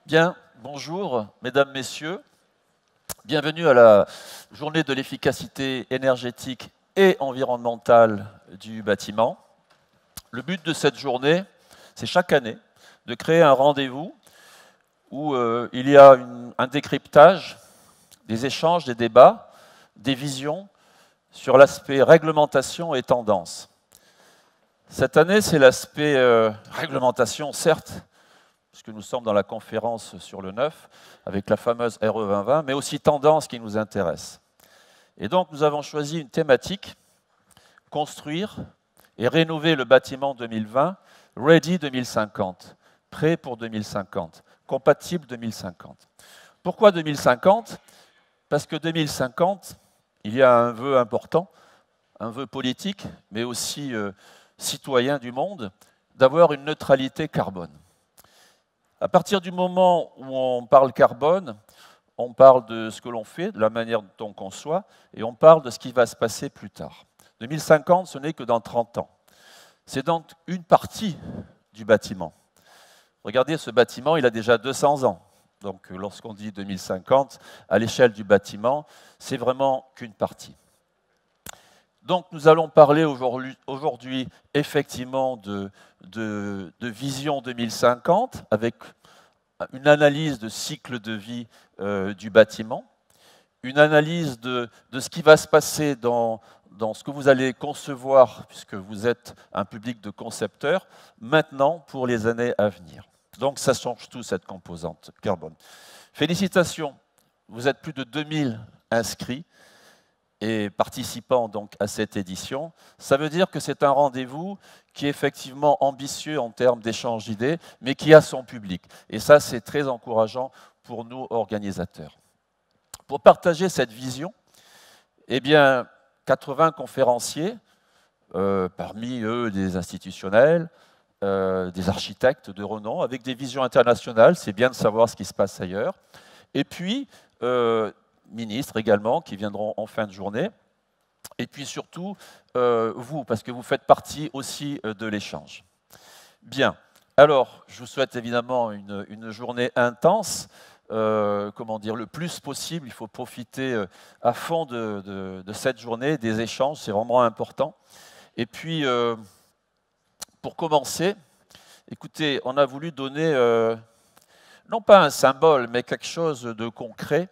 Bien, bonjour, mesdames, messieurs. Bienvenue à la journée de l'efficacité énergétique et environnementale du bâtiment. Le but de cette journée, c'est chaque année de créer un rendez-vous où il y a un décryptage, des échanges, des débats, des visions sur l'aspect réglementation et tendance. Cette année, c'est l'aspect réglementation, certes, puisque nous sommes dans la conférence sur le neuf, avec la fameuse RE 2020, mais aussi tendance qui nous intéresse. Et donc, nous avons choisi une thématique, construire et rénover le bâtiment 2020, Ready 2050, prêt pour 2050, compatible 2050. Pourquoi 2050 ? Parce que 2050, il y a un vœu important, un vœu politique, mais aussi citoyen du monde, d'avoir une neutralité carbone. À partir du moment où on parle carbone, on parle de ce que l'on fait, de la manière dont on conçoit, et on parle de ce qui va se passer plus tard. 2050, ce n'est que dans 30 ans. C'est donc une partie du bâtiment. Regardez, ce bâtiment, il a déjà 200 ans. Donc lorsqu'on dit 2050, à l'échelle du bâtiment, c'est vraiment qu'une partie. Donc nous allons parler aujourd'hui effectivement de vision 2050 avec une analyse de cycle de vie du bâtiment, une analyse de ce qui va se passer dans ce que vous allez concevoir, puisque vous êtes un public de concepteurs, maintenant pour les années à venir. Donc ça change tout, cette composante carbone. Félicitations, vous êtes plus de 2000 inscrits et participants donc à cette édition. Ça veut dire que c'est un rendez-vous qui est effectivement ambitieux en termes d'échange d'idées, mais qui a son public. Et ça, c'est très encourageant pour nous, organisateurs. Pour partager cette vision, eh bien, 80 conférenciers, parmi eux des institutionnels, des architectes de renom, avec des visions internationales, c'est bien de savoir ce qui se passe ailleurs. Et puis, ministres également, qui viendront en fin de journée. Et puis surtout, vous, parce que vous faites partie aussi de l'échange. Bien. Alors, je vous souhaite évidemment une journée intense. Comment dire, le plus possible, il faut profiter à fond de cette journée, des échanges, c'est vraiment important. Et puis, pour commencer, écoutez, on a voulu donner, non pas un symbole, mais quelque chose de concret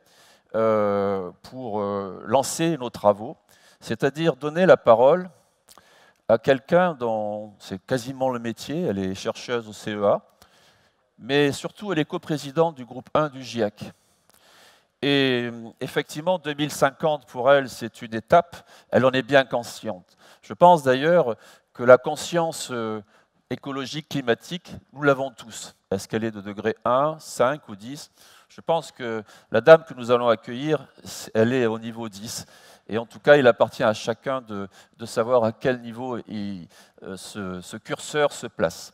pour lancer nos travaux, c'est-à-dire donner la parole à quelqu'un dont c'est quasiment le métier, elle est chercheuse au CEA, mais surtout elle est coprésidente du groupe 1 du GIEC. Et effectivement, 2050 pour elle, c'est une étape, elle en est bien consciente. Je pense d'ailleurs que la conscience écologique, climatique, nous l'avons tous. Est-ce qu'elle est de degré 1, 5 ou 10 ? Je pense que la dame que nous allons accueillir, elle est au niveau 10. Et en tout cas, il appartient à chacun de savoir à quel niveau ce curseur se place.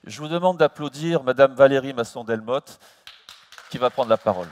Je vous demande d'applaudir Madame Valérie Masson-Delmotte, qui va prendre la parole.